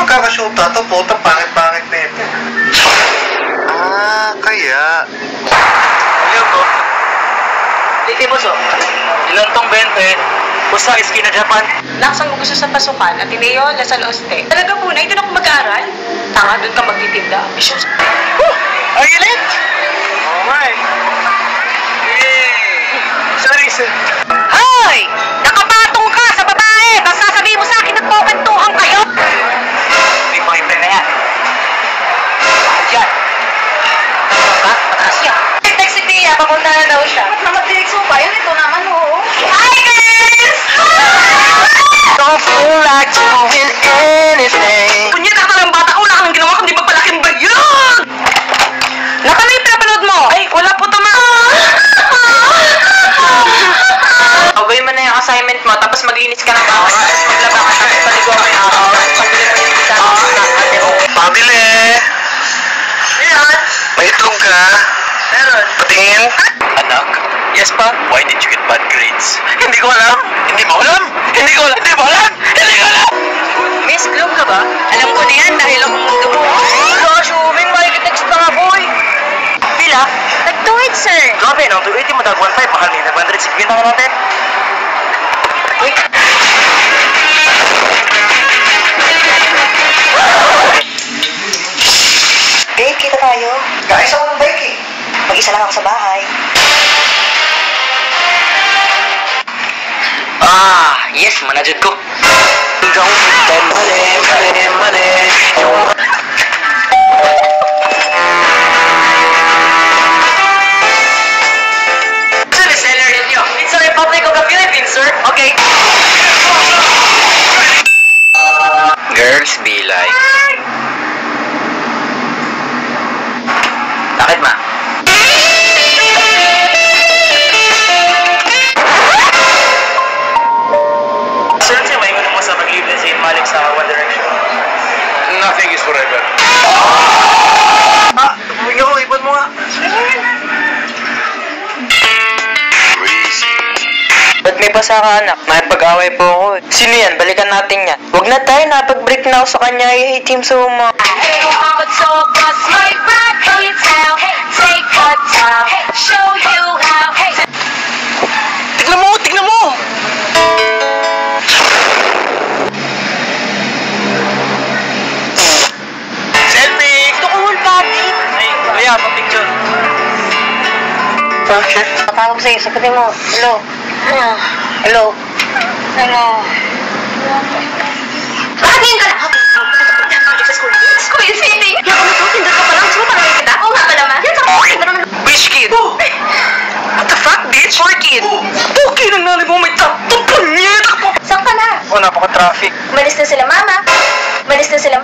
magkakasyota to, puta, pangit-pangit na ito. Ah, kaya. Ayaw ko. Hindi mo so. Ilan tong 20? Pusa, iskina Japan. Laksang gusto sa pasukan, Ateneo, Lasal Oste. Talaga po, na, doon ako mag-aaral. Tanga, doon ka magtitinda. Ambisyon. Are you late? Oh my. Yay! Sorry, sir. Hoy! Nakapatong ka sa babae! Tapos sasabihin mo sa akin, nagkukantuhan kayo! May boyfriend na yan. Diyan. Tanong ka? Mataas yan. Text si Tia, papunta na daw siya. Ba't naman tinig mo ba? Yan, ito naman, oo. Hi, girls! Don't feel like doing anything. Punyeta ka lang bata, wala ka nang ginawa kundi magpalaking bayan! Nakalate na panood mo! Ay, wala po tama! Gawin mo na yung assignment mo, tapos mag-inis ka ng bawas, tapos maglaba ka, tapos paligaw mo yung araw, tapos pabili mo yung isa. Pabili! Ayan! May itlog ka? Meron. Patingin? Anak? Yes pa? Why did you get bad grades? Hindi ko alam! Hindi mo alam! Hindi ko alam! Hindi mo alam! Hindi ko alam! Miss, globe ka ba? Alam ko na yan dahil ako magdugo. Gosh, Uving, makikitext pa nga, boy! Pila? Nag-do-it, sir! Grabe, no? 280 mo, tag 1.5, mahal ni 160 na natin. Uy! Babe, kita tayo. Guys, ako ng bike eh. Mag-isa lang ako sa bahay. Ah, yes, manajud ko. Don't spend money. Sir, the seller niyo. It's a Republic of the Philippines, sir. Okay. Girls be like. Bakit ma? Sir, may gusto mo sa mag-leave na si Malik sa One Direction? Nothing is forever. Ah, ibon mo nga. Ba't may pasa ka, anak? May pag-away po ako. Sino yan? Balikan natin yan. Huwag na tayo, napag-break na ako sa kanya. I hate him so much. Tignan mo! Tignan mo! Selfie! Tukul, pati! Ay, kaya, pa-picture. Okay. Tawag ko sa'yo, sagutin mo. Hello? Hello? Hello? Bakit ngayon ka lang? School is fitting! Yan ko na to, tindar ka pa lang. Gusto mo parang kita? Oo nga pala, ma. Yan sa mga tindar na. Bitch kid! What the fuck, bitch? Poor kid! Puki ng nanay mo, may tattoo pa niya! Saan ka na? Oh, napaka-traffic. Malis na sila, mama. Malis na sila.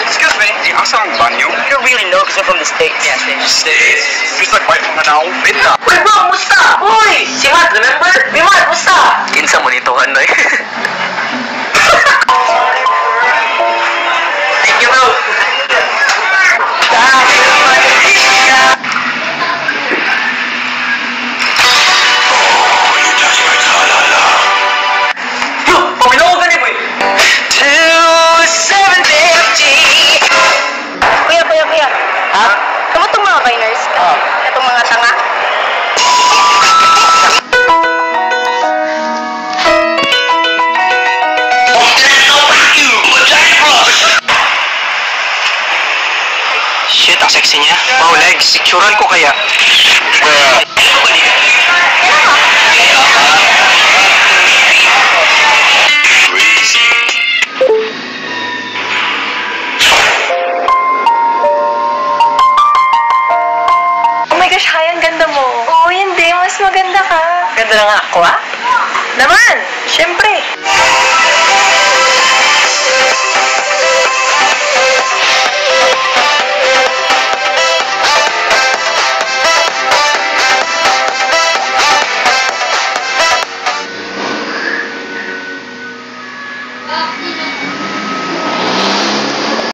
Excuse me, asang banyo? You really know because I'm from the States. Yeah, States. Gusto ko ay mga naong bita. Uy, bro, musta? Uy! Si Matt, remember? Hey, Matt, musta? Kinsa mo nito, Hanay? Thank you, bro. Yo, paminaw ka niya, boy. 2750. Kuya. Ha? Tama itong mga viners. Oh. Itong mga tanga. Shit, ang sexy niya. Wow, legs. Picturean ko kaya. Oh my gosh, Hay, ang ganda mo. Oo, hindi. Mas maganda ka. Ganda na nga ako, ha? Naman, syempre.